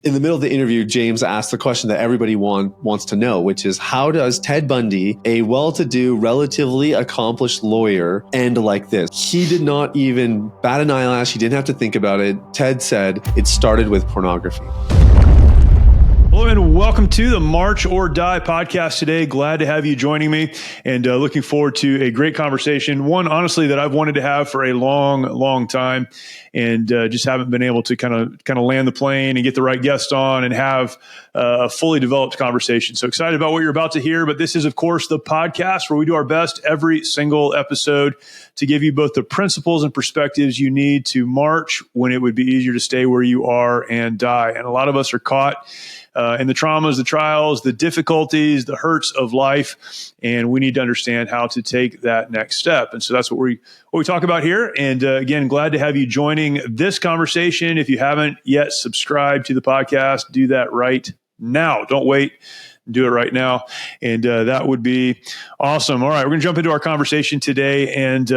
In the middle of the interview, James asked the question that everybody wants to know, which is, how does Ted Bundy, a well-to-do, relatively accomplished lawyer, end like this? He did not even bat an eyelash. He didn't have to think about it. Ted said it started with pornography. Hello and welcome to the March or Die podcast today. Glad to have you joining me and looking forward to a great conversation. One, honestly, that I've wanted to have for a long time and just haven't been able to kind of land the plane and get the right guest on and have a fully developed conversation. So excited about what you're about to hear. But this is, of course, the podcast where we do our best every single episode to give you both the principles and perspectives you need to march when it would be easier to stay where you are and die. And a lot of us are caught in the traumas, the trials, the difficulties, the hurts of life, and we need to understand how to take that next step. And so that's what we talk about here. And again, glad to have you joining this conversation. If you haven't yet subscribed to the podcast, do that right now. Don't wait. Do it right now. And that would be awesome. All right, we're going to jump into our conversation today. And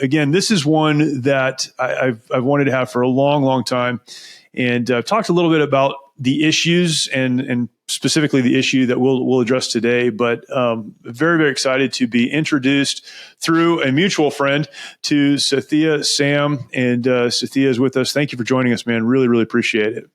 again, this is one that I've wanted to have for a long time. And I've talked a little bit about the issues and specifically the issue that we'll address today, but very excited to be introduced through a mutual friend to Sathiya Sam. And Sathiya is with us. Thank you for joining us, man. Really appreciate it.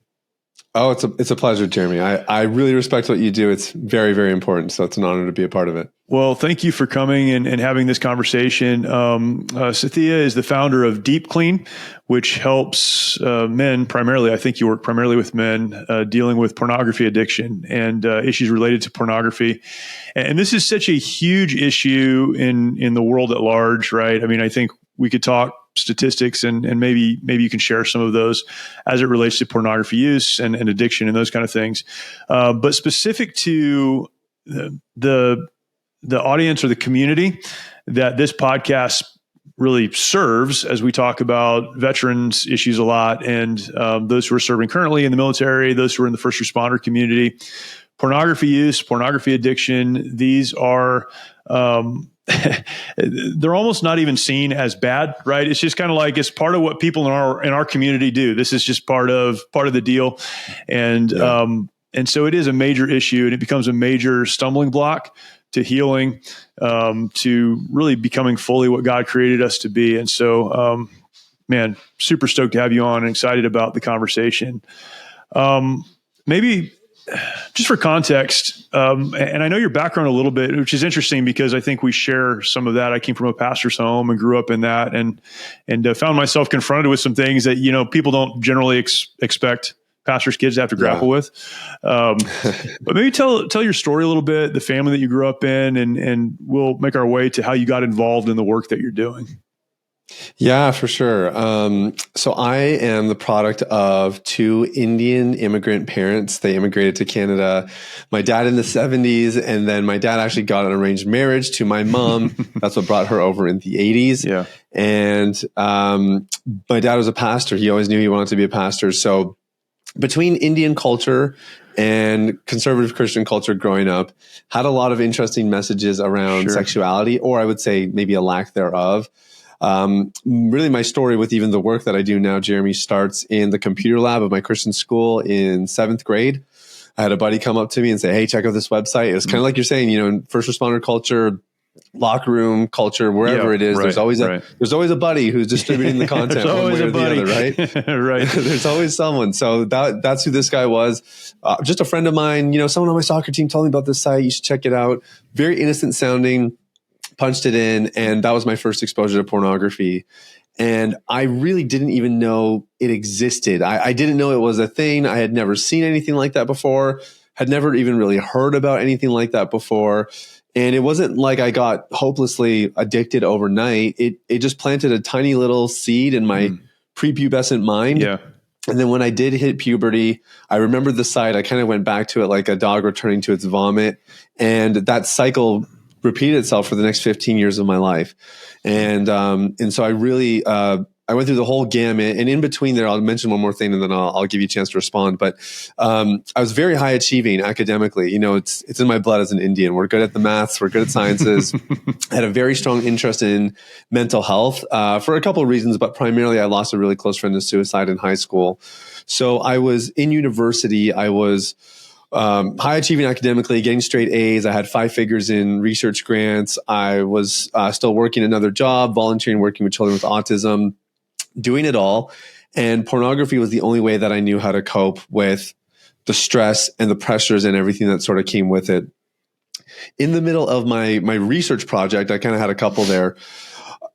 Oh, it's a pleasure, Jeremy. I really respect what you do. It's very important. So it's an honor to be a part of it. Well, thank you for coming and having this conversation. Sathiya is the founder of DeepClean, which helps men primarily. I think you work primarily with men dealing with pornography addiction and issues related to pornography. And this is such a huge issue in the world at large, right? I mean, I think we could talk statistics and maybe you can share some of those as it relates to pornography use and addiction and those kind of things. But specific to the audience or the community that this podcast really serves, as we talk about veterans issues a lot and those who are serving currently in the military, those who are in the first responder community, pornography use, pornography addiction, these are they're almost not even seen as bad, right? It's just kind of like it's part of what people in our community do. This is just part of the deal, and so it is a major issue, and it becomes a major stumbling block to healing, to really becoming fully what God created us to be. And so, man, super stoked to have you on and excited about the conversation. Maybe just for context, and I know your background a little bit, which is interesting because I think we share some of that. I came from a pastor's home and grew up in that, and found myself confronted with some things that people don't generally expect pastors' kids to have to grapple with. But maybe tell your story a little bit, the family that you grew up in, and we'll make our way to how you got involved in the work that you're doing. Yeah, for sure. So I am the product of two Indian immigrant parents. They immigrated to Canada. My dad in the 70s, and then my dad actually got an arranged marriage to my mom. That's what brought her over in the 80s. Yeah. And my dad was a pastor. He always knew he wanted to be a pastor. So between Indian culture and conservative Christian culture growing up, had a lot of interesting messages around sexuality, or I would say maybe a lack thereof. Really my story with even the work that I do now, Jeremy, starts in the computer lab of my Christian school in 7th grade. I had a buddy come up to me and say, hey, check out this website. It's kind of like you're saying, in first responder culture, locker room culture, wherever it is, there's always a buddy who's distributing the content one way or the other, right? Right. There's always someone. So that's who this guy was. Just a friend of mine, someone on my soccer team told me about this site. You should check it out. Very innocent sounding. Punched it in, and that was my first exposure to pornography. And I really didn't even know it existed. I didn't know it was a thing. I had never seen anything like that before, had never even really heard about anything like that before. And it wasn't like I got hopelessly addicted overnight. It just planted a tiny little seed in my prepubescent mind. Yeah. And then when I did hit puberty, I remembered the site. I kind of went back to it like a dog returning to its vomit. And that cycle repeated itself for the next 15 years of my life. And so I really, I I went through the whole gamut, and in between there, I'll mention one more thing, and then I'll give you a chance to respond. But I was very high achieving academically. It's in my blood as an Indian. We're good at the maths. We're good at sciences. I had a very strong interest in mental health for a couple of reasons, but primarily I lost a really close friend to suicide in high school. So I was in university. I was high achieving academically, getting straight A's. I had 5 figures in research grants. I was still working another job, volunteering, working with children with autism, doing it all. And pornography was the only way that I knew how to cope with the stress and the pressures and everything that sort of came with it. In the middle of my research project, I kind of had a couple there.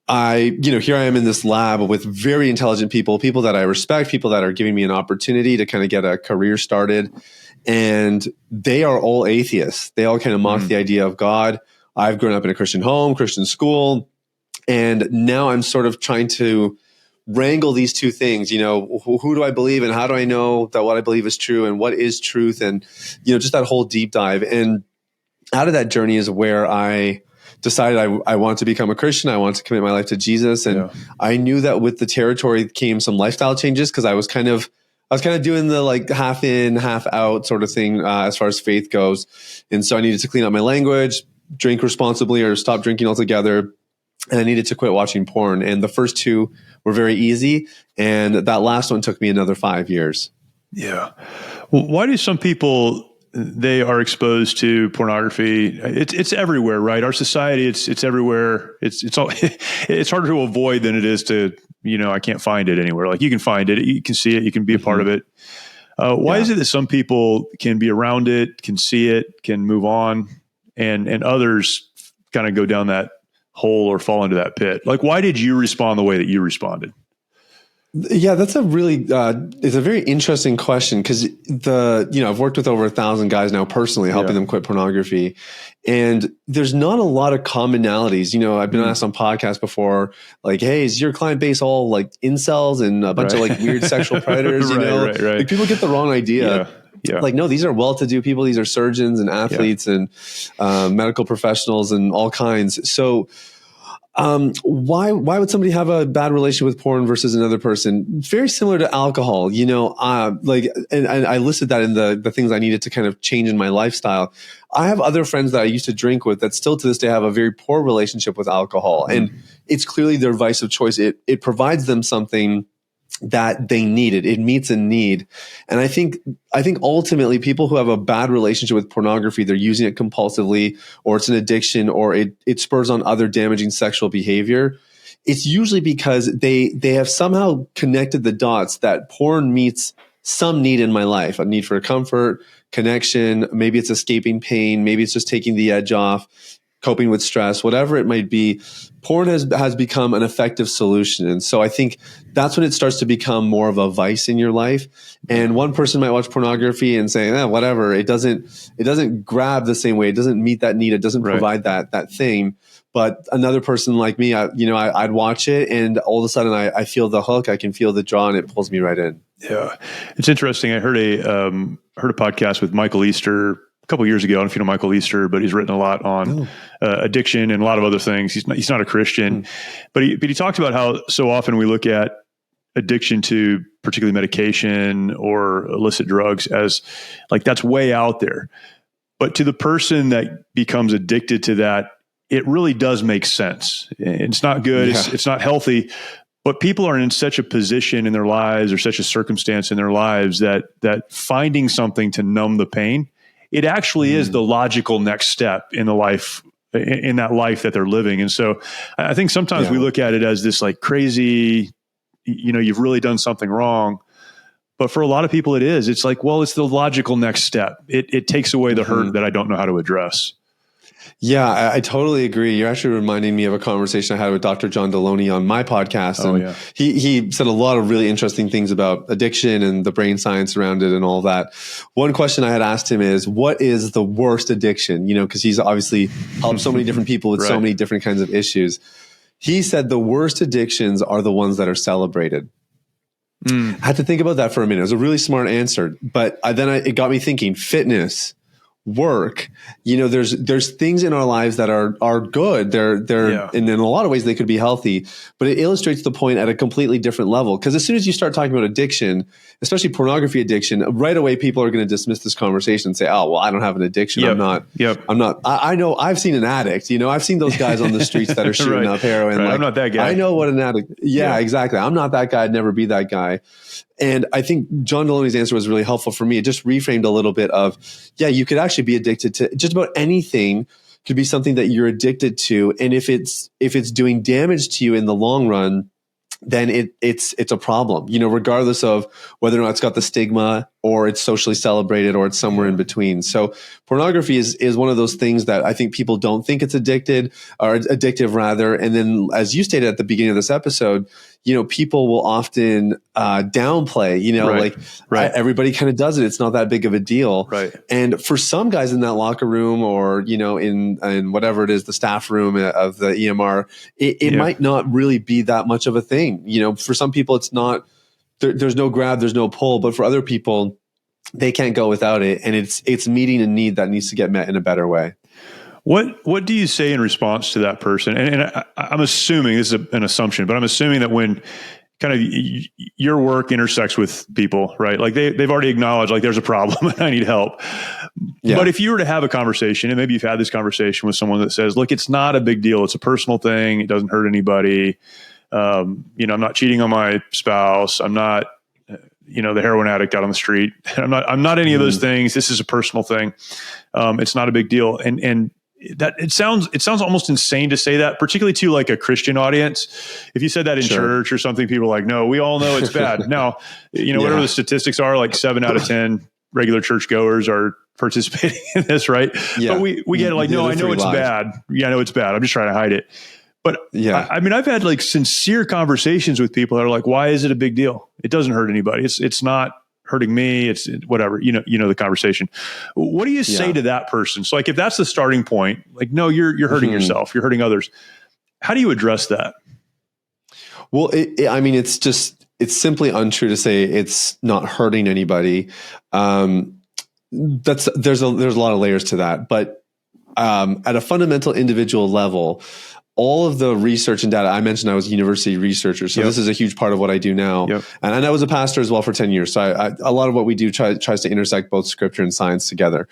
Here I am in this lab with very intelligent people that I respect, people that are giving me an opportunity to kind of get a career started. And they are all atheists. They all kind of mock the idea of God. I've grown up in a Christian home, Christian school. And now I'm sort of trying to wrangle these two things. Who do I believe and how do I know that what I believe is true and what is truth? And, just that whole deep dive. And out of that journey is where I decided I want to become a Christian. I want to commit my life to Jesus. And I knew that with the territory came some lifestyle changes because I was kind of doing the like half in, half out sort of thing as far as faith goes. And so I needed to clean up my language, drink responsibly or stop drinking altogether. And I needed to quit watching porn. And the first 2 were very easy. And that last one took me another 5 years. Yeah. Well, why do some people, they are exposed to pornography? It's everywhere, right? Our society, it's everywhere. It's harder to avoid than it is to, I can't find it anywhere. Like you can find it, you can see it, you can be a part of it. Why is it that some people can be around it, can see it, can move on, and others kind of go down that hole or fall into that pit? Like, why did you respond the way that you responded? Yeah, that's it's a very interesting question because I've worked with over 1,000 guys now personally, helping them quit pornography. And there's not a lot of commonalities. I've been asked on podcasts before, like, hey, is your client base all like incels and a bunch of like weird sexual predators? Right. Like people get the wrong idea. Yeah. Like, no, these are well-to-do people. These are surgeons and athletes and medical professionals and all kinds. So why would somebody have a bad relationship with porn versus another person? Very similar to alcohol, and I listed that in the things I needed to kind of change in my lifestyle. I have other friends that I used to drink with that still to this day have a very poor relationship with alcohol. And it's clearly their vice of choice. It provides them something that they needed. It meets a need. And I think ultimately people who have a bad relationship with pornography, they're using it compulsively, or it's an addiction, or it spurs on other damaging sexual behavior. It's usually because they have somehow connected the dots that porn meets some need in my life, a need for comfort, connection. Maybe it's escaping pain. Maybe it's just taking the edge off, coping with stress, whatever it might be. Porn has become an effective solution. And so I think that's when it starts to become more of a vice in your life. And one person might watch pornography and say, whatever, it doesn't grab the same way. It doesn't meet that need. It doesn't provide that thing. But another person like me, I'd watch it and all of a sudden I feel the hook. I can feel the draw and it pulls me right in. Yeah. It's interesting. I heard a podcast with Michael Easter a couple of years ago. I don't know if you know Michael Easter, but he's written a lot on addiction and a lot of other things. He's not a Christian, but he talked about how so often we look at addiction to particularly medication or illicit drugs as like that's way out there. But to the person that becomes addicted to that, it really does make sense. It's not good. Yeah. It's not healthy. But people are in such a position in their lives or such a circumstance in their lives that finding something to numb the pain, it actually is the logical next step in the life, in that life that they're living. And so I think sometimes we look at it as this like crazy, you've really done something wrong. But for a lot of people it is. It's like, well, it's the logical next step. It takes away the hurt that I don't know how to address. Yeah, I totally agree. You're actually reminding me of a conversation I had with Dr. John Deloney on my podcast. And he said a lot of really interesting things about addiction and the brain science around it and all that. One question I had asked him is, what is the worst addiction? Because he's obviously helped so many different people with so many different kinds of issues. He said the worst addictions are the ones that are celebrated. I had to think about that for a minute. It was a really smart answer. But then it got me thinking, fitness, work, there's things in our lives that are good. They're and in a lot of ways they could be healthy, but it illustrates the point at a completely different level. Because as soon as you start talking about addiction, especially pornography addiction, right away people are going to dismiss this conversation and say, "Oh, well, I don't have an addiction. I'm not. I know. I've seen an addict. I've seen those guys on the streets that are shooting up heroin. Right. I'm not that guy. I know what an addict. Yeah, exactly. I'm not that guy. I'd never be that guy." And I think John Deloney's answer was really helpful for me. It just reframed a little bit of, you could actually be addicted to just about anything. Could be something that you're addicted to. And if it's doing damage to you in the long run, then it's a problem, regardless of whether or not it's got the stigma or it's socially celebrated or it's somewhere in between. So pornography is one of those things that I think people don't think it's addictive rather. And then as you stated at the beginning of this episode, people will often downplay, everybody kind of does it. It's not that big of a deal. Right. And for some guys in that locker room or, in whatever it is, the staff room of the EMR, it might not really be that much of a thing. For some people, it's not, there's no grab, there's no pull, but for other people, they can't go without it. And it's meeting a need that needs to get met in a better way. What do you say in response to that person? And I'm assuming, this is an assumption, but I'm assuming that when kind of your work intersects with people, right? Like they've already acknowledged like there's a problem and I need help. Yeah. But if you were to have a conversation, and maybe you've had this conversation with someone that says, look, it's not a big deal. It's a personal thing. It doesn't hurt anybody. I'm not cheating on my spouse. I'm not, the heroin addict out on the street. I'm not any of those things. This is a personal thing. It's not a big deal. And that it sounds almost insane to say that, particularly to like a Christian audience. If you said that in church or something, people are like, no, we all know it's bad. Now, whatever the statistics are, like 7 out of 10 regular churchgoers are participating in this, right? Yeah. But we get it like, no, I know it's bad. Yeah, I know it's bad. I'm just trying to hide it. But I've had like sincere conversations with people that are like, why is it a big deal? It doesn't hurt anybody. It's not hurting me. It's whatever, the conversation. What do you say to that person? So like, if that's the starting point, like, no, you're hurting yourself, you're hurting others. How do you address that? Well, it's simply untrue to say it's not hurting anybody. There's a lot of layers to that, but at a fundamental individual level, all of the research and data, I mentioned I was a university researcher, so this is a huge part of what I do now. Yep. And I was a pastor as well for 10 years. So a lot of what we do tries to intersect both scripture and science together.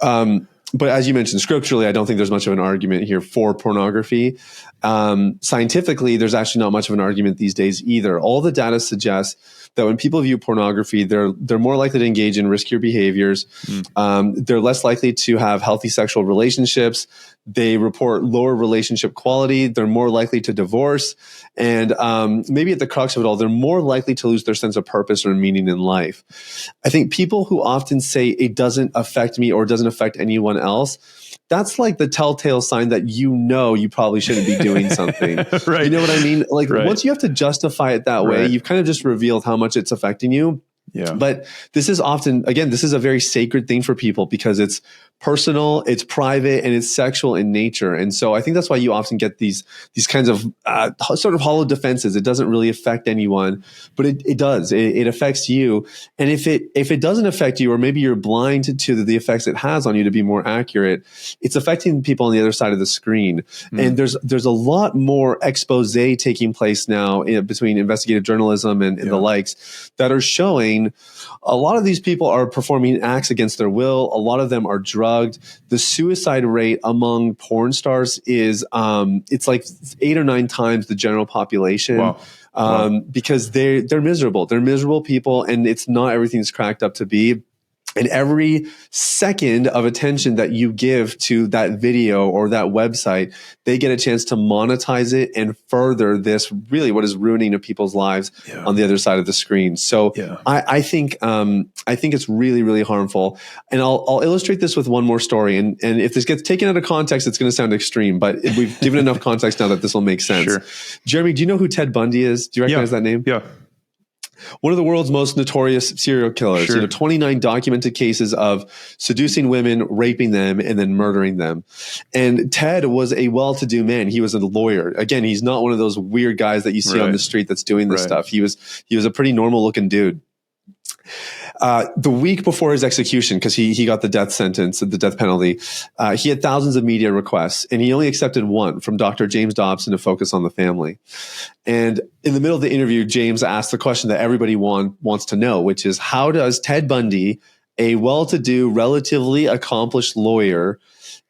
But as you mentioned, scripturally, I don't think there's much of an argument here for pornography. Scientifically, there's actually not much of an argument these days either. All the data suggests that when people view pornography, they're more likely to engage in riskier behaviors. They're less likely to have healthy sexual relationships. They report lower relationship quality. They're more likely to divorce. And maybe at the crux of it all, they're more likely to lose their sense of purpose or meaning in life. I think people who often say it doesn't affect me or doesn't affect anyone else, that's like the telltale sign that you probably shouldn't be doing something. Right. You know what I mean? Like once you have to justify it that way, you've kind of just revealed how much it's affecting you. Yeah. But this is often, again, this is a very sacred thing for people because it's personal, it's private, and it's sexual in nature. And so I think that's why you often get these kinds of sort of hollow defenses. It doesn't really affect anyone, but it does. It affects you. And if it doesn't affect you, or maybe you're blind to the effects it has on you, to be more accurate, it's affecting people on the other side of the screen. And there's a lot more expose taking place now between investigative journalism and the likes that are showing a lot of these people are performing acts against their will. A lot of them are drugged. The suicide rate among porn stars is it's like 8 or 9 times the general population. Wow. Because they're miserable. They're miserable people, and it's not everything it's cracked up to be. And every second of attention that you give to that video or that website, they get a chance to monetize it and further this really what is ruining of people's lives on the other side of the screen. So I think it's really, really harmful. And I'll illustrate this with one more story. And if this gets taken out of context, it's going to sound extreme, but we've given enough context now that this will make sense. Sure. Jeremy, do you know who Ted Bundy is? Do you recognize that name? Yeah. One of the world's most notorious serial killers. Sure. 29 documented cases of seducing women, raping them, and then murdering them. And Ted was a well-to-do man. He was a lawyer. Again, he's not one of those weird guys that you see on the street that's doing this stuff. He was a pretty normal-looking dude. The week before his execution, because he got the death sentence, the death penalty, he had thousands of media requests, and he only accepted one from Dr. James Dobson to focus on the family. And in the middle of the interview, James asked the question that everybody wants to know, which is, how does Ted Bundy, a well-to-do, relatively accomplished lawyer,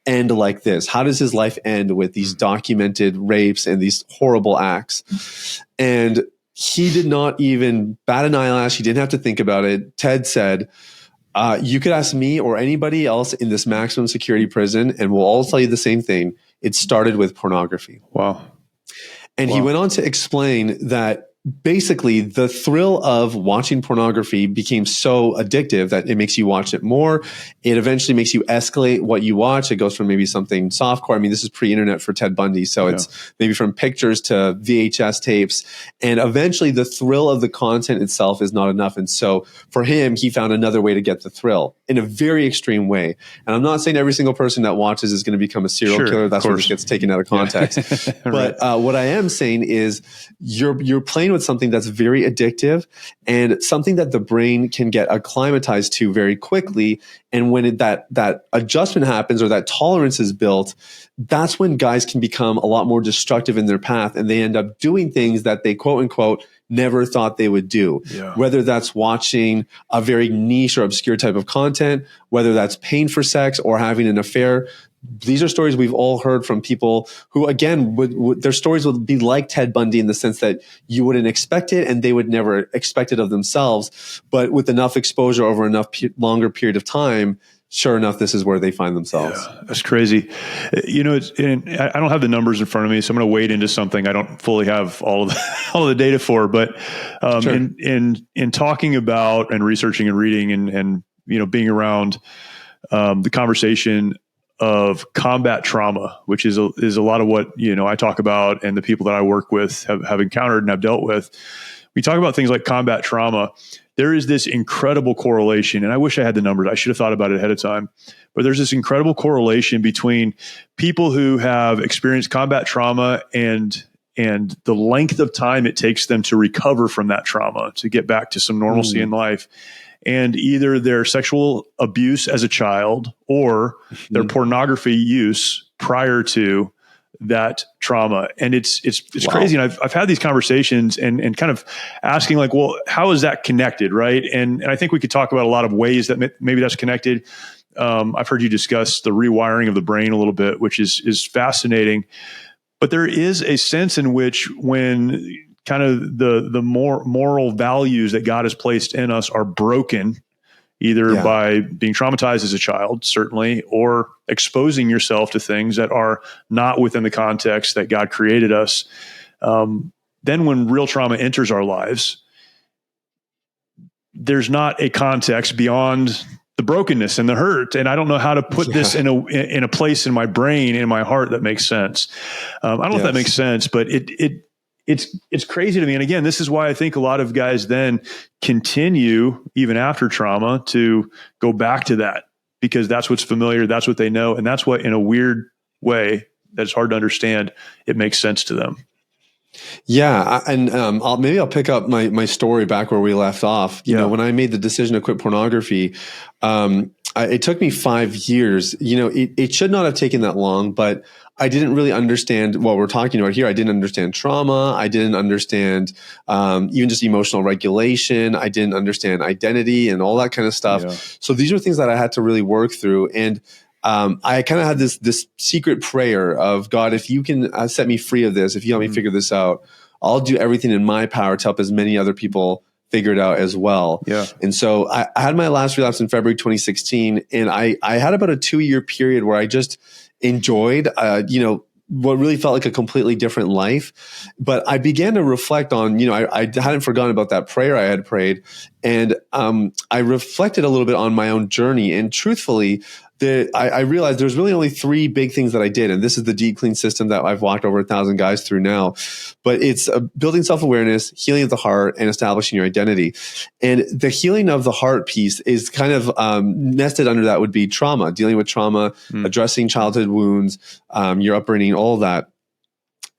end like this? How does his life end with these documented rapes and these horrible acts? And he did not even bat an eyelash. He didn't have to think about it. Ted said, you could ask me or anybody else in this maximum security prison, and we'll all tell you the same thing. It started with pornography. Wow. And he went on to explain that basically the thrill of watching pornography became so addictive that it makes you watch it more. It eventually makes you escalate what you watch. It goes from maybe something softcore. I mean, this is pre-internet for Ted Bundy. So it's maybe from pictures to VHS tapes. And eventually the thrill of the content itself is not enough. And so for him, he found another way to get the thrill in a very extreme way. And I'm not saying every single person that watches is going to become a serial killer. That's where this gets taken out of context. But what I am saying is you're playing with something that's very addictive and something that the brain can get acclimatized to very quickly. And when that adjustment happens or that tolerance is built, that's when guys can become a lot more destructive in their path, and they end up doing things that they quote unquote never thought they would do. Whether that's watching a very niche or obscure type of content, whether that's paying for sex or having an affair. These are stories we've all heard from people who, again, their stories would be like Ted Bundy in the sense that you wouldn't expect it and they would never expect it of themselves. But with enough exposure over enough longer period of time, sure enough, this is where they find themselves. Yeah, that's crazy. I don't have the numbers in front of me, so I'm going to wade into something I don't fully have all of the data for. But in talking about and researching and reading and being around the conversation of combat trauma, which is a lot of what I talk about and the people that I work with have encountered and have dealt with. We talk about things like combat trauma. There is this incredible correlation, and I wish I had the numbers. I should have thought about it ahead of time. But there's this incredible correlation between people who have experienced combat trauma and the length of time it takes them to recover from that trauma, to get back to some normalcy in life, and either their sexual abuse as a child or their pornography use prior to that trauma. And it's crazy. And I've had these conversations and kind of asking like, well, how is that connected? Right. And I think we could talk about a lot of ways that maybe that's connected. I've heard you discuss the rewiring of the brain a little bit, which is fascinating, but there is a sense in which when kind of the more moral values that God has placed in us are broken, either by being traumatized as a child, certainly, or exposing yourself to things that are not within the context that God created us. Then when real trauma enters our lives, there's not a context beyond the brokenness and the hurt. And I don't know how to put this in a place in my brain, in my heart that makes sense. I don't know if that makes sense, but it's crazy to me. And again, this is why I think a lot of guys then continue even after trauma to go back to that, because that's what's familiar. That's what they know. And that's what, in a weird way that's hard to understand, it makes sense to them. Yeah. And maybe I'll pick up my story back where we left off. You know, when I made the decision to quit pornography, it took me 5 years. It should not have taken that long, but I didn't really understand what we're talking about here. I didn't understand trauma. I didn't understand even just emotional regulation. I didn't understand identity and all that kind of stuff. Yeah. So these are things that I had to really work through. And I kind of had this secret prayer of, God, if you can set me free of this, if you help me figure this out, I'll do everything in my power to help as many other people figure it out as well. Yeah. And so I had my last relapse in February 2016, and I had about a 2-year period where I just enjoyed, what really felt like a completely different life. But I began to reflect on, I hadn't forgotten about that prayer I had prayed. And I reflected a little bit on my own journey. And truthfully, I realized there's really only 3 big things that I did. And this is the DeepClean system that I've walked over 1,000 guys through now. But it's building self-awareness, healing of the heart, and establishing your identity. And the healing of the heart piece is kind of nested under that would be trauma, dealing with trauma, addressing childhood wounds, your upbringing, all of that.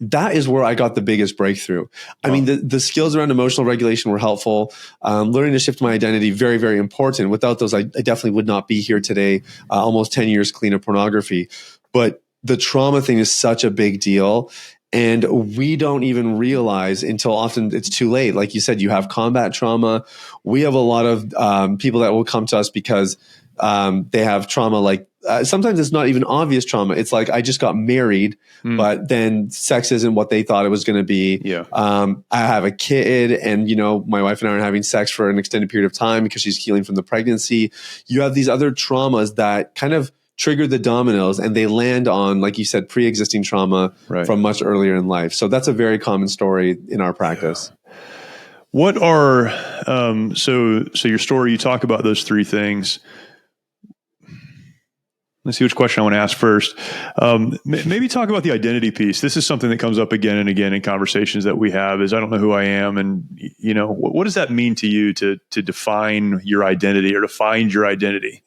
that is where I got the biggest breakthrough. I mean, the skills around emotional regulation were helpful. Learning to shift my identity, very, very important. Without those, I definitely would not be here today, almost 10 years clean of pornography. But the trauma thing is such a big deal. And we don't even realize until often it's too late. Like you said, you have combat trauma. We have a lot of people that will come to us because they have trauma like sometimes it's not even obvious trauma. It's like, I just got married, but then sex isn't what they thought it was going to be. Yeah. I have a kid and, my wife and I are having sex for an extended period of time because she's healing from the pregnancy. You have these other traumas that kind of trigger the dominoes and they land on, like you said, pre-existing trauma from much earlier in life. So that's a very common story in our practice. Yeah. What are, so your story, you talk about those three things. Let's see which question I want to ask first. Maybe talk about the identity piece. This is something that comes up again and again in conversations that we have is I don't know who I am. And, what does that mean to you to define your identity or to find your identity?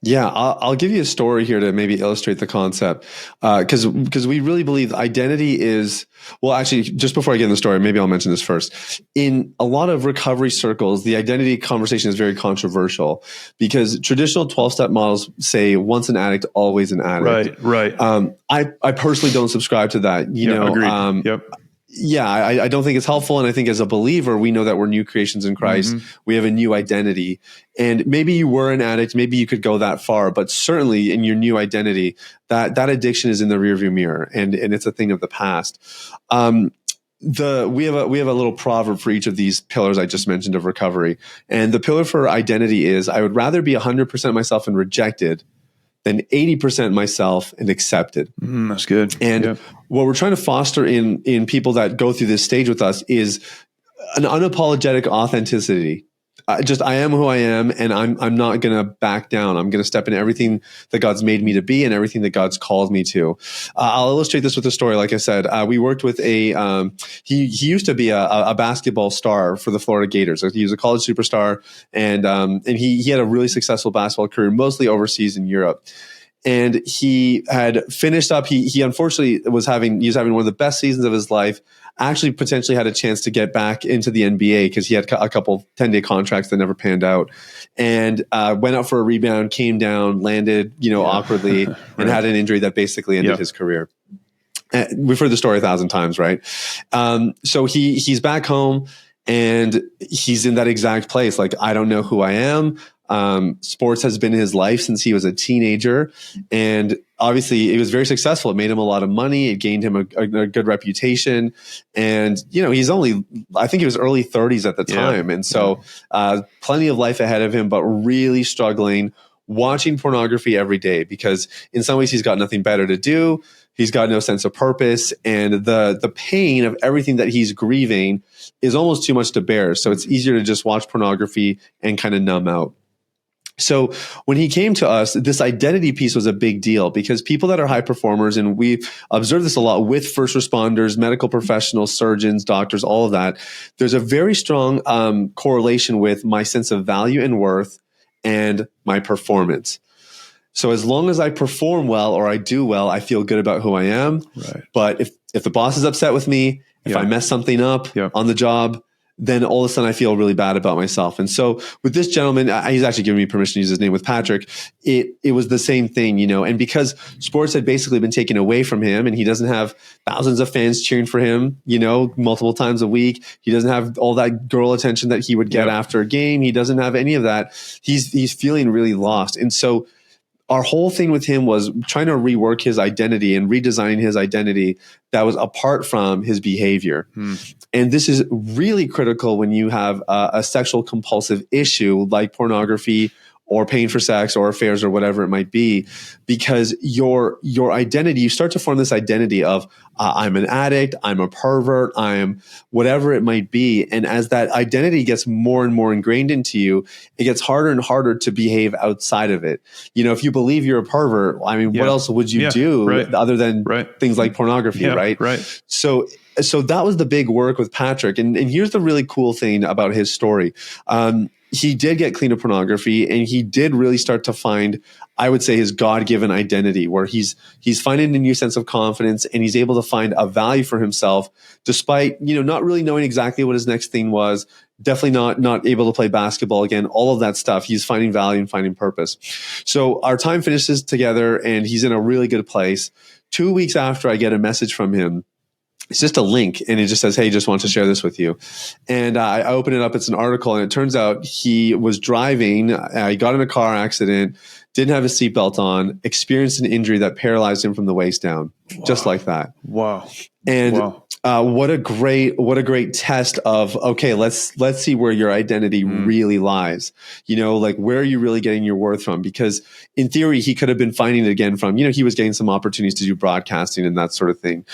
Yeah, I'll give you a story here to maybe illustrate the concept. Because we really believe identity is, well, actually, just before I get in the story, maybe I'll mention this first. In a lot of recovery circles, the identity conversation is very controversial because traditional 12-step models say once an addict, always an addict. Right. I personally don't subscribe to that. Agreed. Yep. Yeah, I don't think it's helpful. And I think as a believer, we know that we're new creations in Christ. We have a new identity. And maybe you were an addict. Maybe you could go that far. But certainly in your new identity, that addiction is in the rearview mirror. And it's a thing of the past. We have a little proverb for each of these pillars I just mentioned of recovery. And the pillar for identity is, I would rather be 100% myself and rejected than 80% myself and accepted. That's good. And what we're trying to foster in people that go through this stage with us is an unapologetic authenticity. I am who I am, and I'm not going to back down. I'm going to step into everything that God's made me to be and everything that God's called me to. I'll illustrate this with a story. Like I said, we worked with he used to be a basketball star for the Florida Gators. He was a college superstar, and he had a really successful basketball career, mostly overseas in Europe. And he had finished up. He unfortunately was having one of the best seasons of his life. Actually, potentially had a chance to get back into the NBA because he had a couple 10-day contracts that never panned out, and went out for a rebound, came down, landed, awkwardly, and had an injury that basically ended his career. We've heard the story 1,000 times, right? So he's back home and he's in that exact place. Like, I don't know who I am. Sports has been his life since he was a teenager, and obviously it was very successful. It made him a lot of money. It gained him a good reputation, and he's only, I think he was early 30s at the time, and so plenty of life ahead of him, but really struggling, watching pornography every day because in some ways he's got nothing better to do. He's got no sense of purpose, and the pain of everything that he's grieving is almost too much to bear. So it's easier to just watch pornography and kind of numb out. So when he came to us, this identity piece was a big deal because people that are high performers, and we observe this a lot with first responders, medical professionals, surgeons, doctors, all of that, there's a very strong correlation with my sense of value and worth and my performance. So as long as I perform well or I do well, I feel good about who I am. Right. But if the boss is upset with me, if I mess something up on the job, then all of a sudden I feel really bad about myself. And so with this gentleman, he's actually given me permission to use his name with Patrick. It was the same thing, and because sports had basically been taken away from him and he doesn't have thousands of fans cheering for him, multiple times a week. He doesn't have all that girl attention that he would get after a game. He doesn't have any of that. He's feeling really lost. And so our whole thing with him was trying to rework his identity and redesigning his identity that was apart from his behavior. And this is really critical when you have a sexual compulsive issue like pornography or paying for sex or affairs or whatever it might be, because your identity, you start to form this identity of I'm an addict, I'm a pervert, I'm whatever it might be. And as that identity gets more and more ingrained into you, it gets harder and harder to behave outside of it. If you believe you're a pervert, what else would you do other than things like pornography, right? Right. So that was the big work with Patrick. And here's the really cool thing about his story. he did get clean of pornography, and he did really start to find, I would say, his God-given identity, where he's finding a new sense of confidence, and he's able to find a value for himself, despite, not really knowing exactly what his next thing was. Definitely not able to play basketball again, all of that stuff. He's finding value and finding purpose. So our time finishes together, and he's in a really good place. 2 weeks after, I get a message from him. It's just a link, and it just says, "Hey, just want to share this with you." And I open it up. It's an article, and it turns out he was driving. He got in a car accident, didn't have his seatbelt on, experienced an injury that paralyzed him from the waist down, just like that. Wow. And what a great test of, okay, let's see where your identity really lies. Like, where are you really getting your worth from? Because in theory, he could have been finding it again from, he was getting some opportunities to do broadcasting and that sort of thing.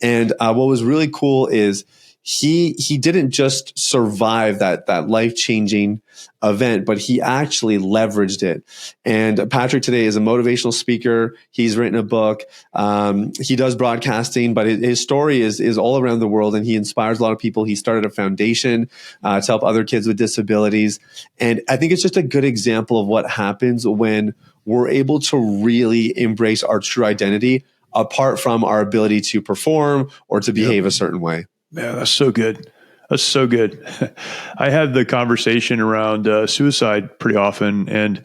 And what was really cool is he didn't just survive that life-changing event, but he actually leveraged it. And Patrick today is a motivational speaker. He's written a book. He does broadcasting, but his story is all around the world, and he inspires a lot of people. He started a foundation to help other kids with disabilities. And I think it's just a good example of what happens when we're able to really embrace our true identity, apart from our ability to perform or to behave a certain way. Yeah, that's so good. That's so good. I had the conversation around suicide pretty often, and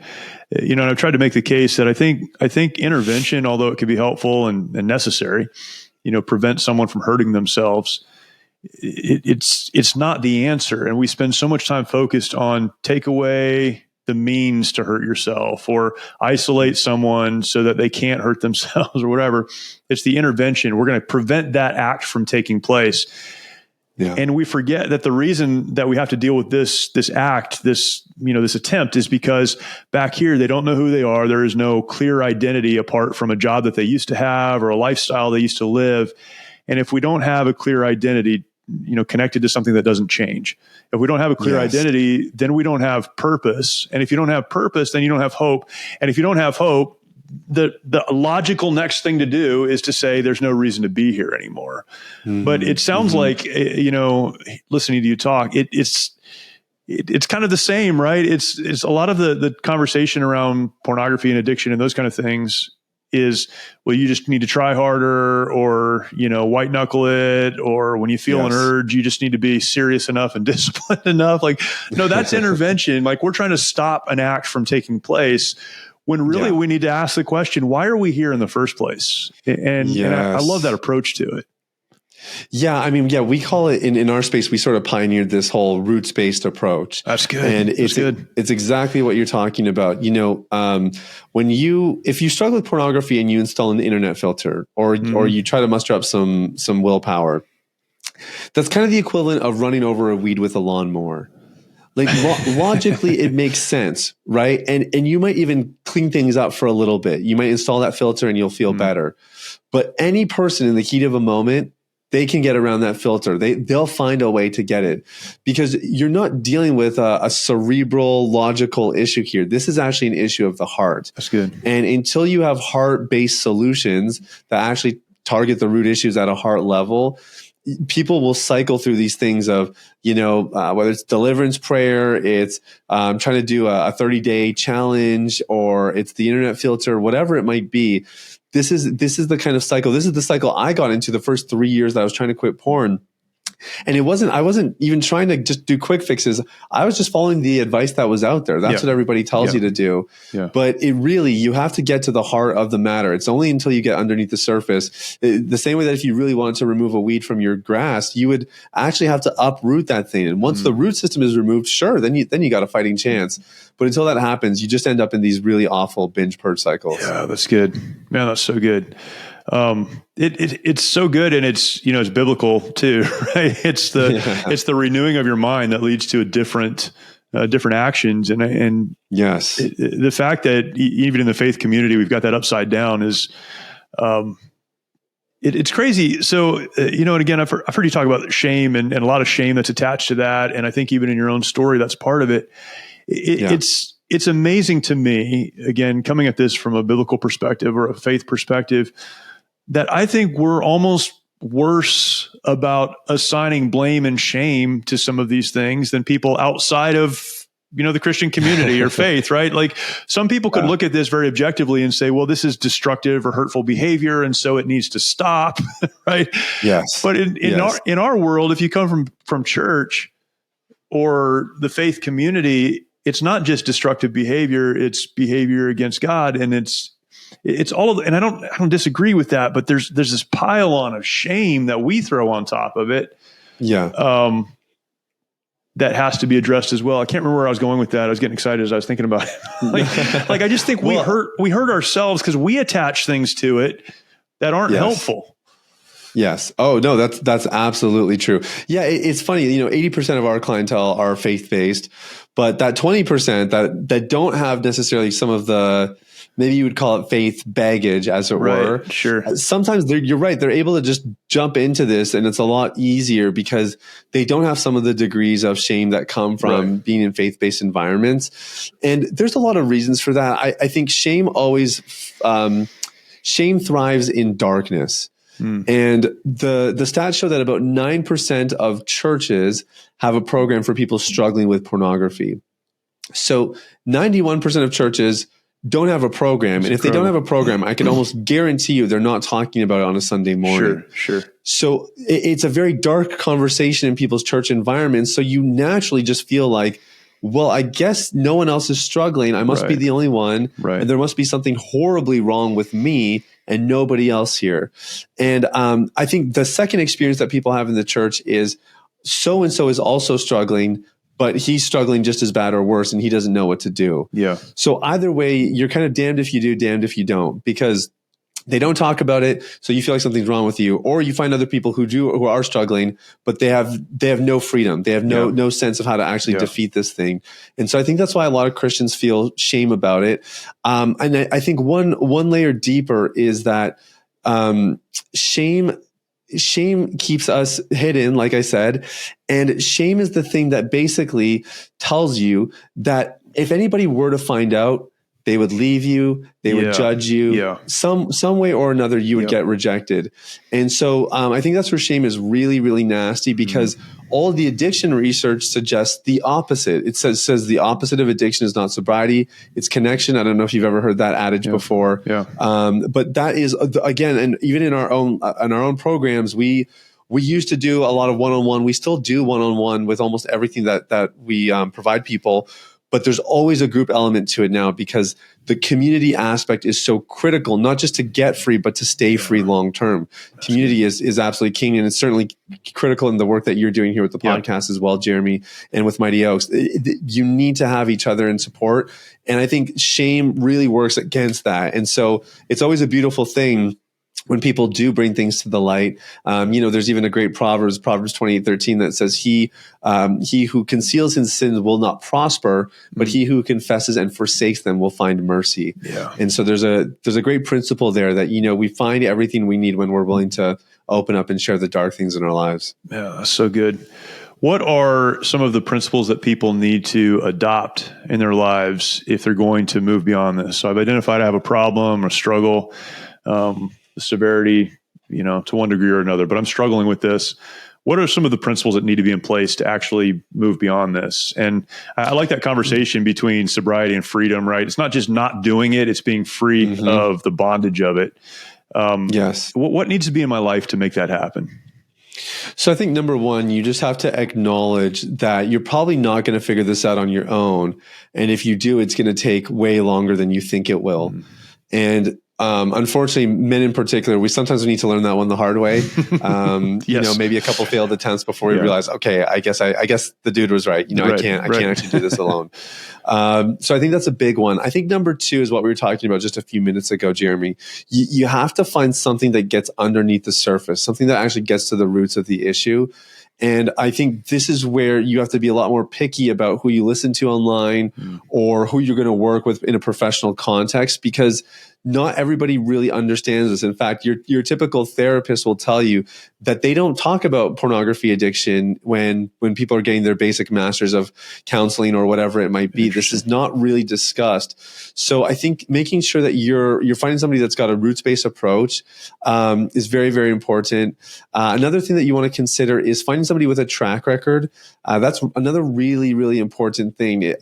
I've tried to make the case that I think intervention, although it can be helpful and necessary, prevent someone from hurting themselves. It's not the answer, and we spend so much time focused on take away the means to hurt yourself or isolate someone so that they can't hurt themselves or whatever. It's the intervention. We're going to prevent that act from taking place. Yeah. And we forget that the reason that we have to deal with this act, this attempt, is because back here, they don't know who they are. There is no clear identity apart from a job that they used to have or a lifestyle they used to live. And if we don't have a clear identity, connected to something that doesn't change, if we don't have a clear identity, then we don't have purpose. And if you don't have purpose, then you don't have hope. And if you don't have hope, the logical next thing to do is to say there's no reason to be here anymore. Mm-hmm. But it sounds like, listening to you talk, it's kind of the same, right? It's a lot of the conversation around pornography and addiction and those kind of things is, well, you just need to try harder, or, white knuckle it, or when you feel an urge, you just need to be serious enough and disciplined enough. Like, no, that's intervention. Like, we're trying to stop an act from taking place, when really we need to ask the question, why are we here in the first place? And I love that approach to it. Yeah, I mean, we call it in our space, we sort of pioneered this whole roots-based approach. That's good. And it's exactly what you're talking about. If you struggle with pornography and you install an internet filter, or you try to muster up some willpower, that's kind of the equivalent of running over a weed with a lawnmower. Like, logically, it makes sense, right? And you might even clean things up for a little bit. You might install that filter and you'll feel better. But any person in the heat of a moment, they can get around that filter. They'll find a way to get it, because you're not dealing with a cerebral, logical issue here. This is actually an issue of the heart. That's good. And until you have heart-based solutions that actually target the root issues at a heart level, people will cycle through these things of, whether it's deliverance prayer, it's trying to do a 30-day challenge, or it's the internet filter, whatever it might be. This is the kind of cycle. This is the cycle I got into the first 3 years that I was trying to quit porn. And I wasn't even trying to just do quick fixes. I was just following the advice that was out there. That's what everybody tells you to do. Yeah. But you have to get to the heart of the matter. It's only until you get underneath the surface. The same way that if you really wanted to remove a weed from your grass, you would actually have to uproot that thing. And once the root system is removed, sure, then you got a fighting chance. But until that happens, you just end up in these really awful binge purge cycles. Yeah, that's good. Man, that's so good. It's so good, and it's biblical too, right? It's the renewing of your mind that leads to a different actions, and yes, the fact that even in the faith community we've got that upside down is, it's crazy. So and again, I've heard you talk about shame and a lot of shame that's attached to that, and I think even in your own story that's part of it. It's amazing to me, again, coming at this from a biblical perspective or a faith perspective, that I think we're almost worse about assigning blame and shame to some of these things than people outside of the Christian community or faith, right? Like some people could look at this very objectively and say, well, this is destructive or hurtful behavior, and so it needs to stop, right? Yes. But in our world, if you come from church or the faith community, it's not just destructive behavior, it's behavior against God, and it's all of, and I don't disagree with that, but there's this pile on of shame that we throw on top of it. Yeah. That has to be addressed as well. I can't remember where I was going with that. I was getting excited as I was thinking about it. like I just think we hurt ourselves because we attach things to it that aren't helpful. Yes. Oh no, that's absolutely true. Yeah. It's funny, 80% of our clientele are faith-based, but that 20% that don't have necessarily some of the, maybe you would call it faith baggage, as it were. Sure. Sometimes you're right. They're able to just jump into this, and it's a lot easier because they don't have some of the degrees of shame that come from being in faith-based environments. And there's a lot of reasons for that. I think shame thrives in darkness. And the stats show that about 9% of churches have a program for people struggling with pornography. So 91% of churches don't have a program. And if they don't have a program, I can almost guarantee you they're not talking about it on a Sunday morning. Sure. So it's a very dark conversation in people's church environments. So you naturally just feel like, well, I guess no one else is struggling. I must be the only one. Right. And there must be something horribly wrong with me and nobody else here. And I think the second experience that people have in the church is so-and-so is also struggling, but he's struggling just as bad or worse, and he doesn't know what to do. Yeah. So either way, you're kind of damned if you do, damned if you don't, because they don't talk about it, so you feel like something's wrong with you, or you find other people who are struggling, but they have no freedom, they have no sense of how to actually defeat this thing, and so I think that's why a lot of Christians feel shame about it. And I think one layer deeper is that shame keeps us hidden, like I said, and shame is the thing that basically tells you that if anybody were to find out, they would leave you, they would judge you, some way or another, you would get rejected. And so I think that's where shame is really, really nasty, because all of the addiction research suggests the opposite. It says the opposite of addiction is not sobriety, it's connection. I don't know if you've ever heard that adage before. But that is, again, and even in our own programs, we used to do a lot of one-on-one. We still do one-on-one with almost everything that we provide people. But there's always a group element to it now, because the community aspect is so critical, not just to get free, but to stay free long term. Community is absolutely king, and it's certainly critical in the work that you're doing here with the podcast as well, Jeremy, and with Mighty Oaks. You need to have each other in support, and I think shame really works against that. And so it's always a beautiful thing when people do bring things to the light. There's even a great Proverbs 28:13 that says, he who conceals his sins will not prosper, but he who confesses and forsakes them will find mercy. And so there's a great principle there that, we find everything we need when we're willing to open up and share the dark things in our lives. Yeah, that's so good. What are some of the principles that people need to adopt in their lives if they're going to move beyond this? So I've identified I have a problem or struggle, the severity, to one degree or another, but I'm struggling with this. What are some of the principles that need to be in place to actually move beyond this? And I like that conversation between sobriety and freedom, right? It's not just not doing it, it's being free of the bondage of it. Yes. What needs to be in my life to make that happen? So I think number one, you just have to acknowledge that you're probably not going to figure this out on your own. And if you do, it's going to take way longer than you think it will. And unfortunately, men in particular, we sometimes need to learn that one the hard way. Maybe a couple failed attempts before we realize, okay, I guess the dude was right. I can't actually do this alone. So I think that's a big one. I think number two is what we were talking about just a few minutes ago, Jeremy. You have to find something that gets underneath the surface, something that actually gets to the roots of the issue. And I think this is where you have to be a lot more picky about who you listen to online or who you're going to work with in a professional context, because not everybody really understands this. In fact, your typical therapist will tell you that they don't talk about pornography addiction when people are getting their basic masters of counseling or whatever it might be. This is not really discussed. So I think making sure that you're finding somebody that's got a roots-based approach is very, very important. Another thing that you want to consider is finding somebody with a track record. That's another really, really important thing.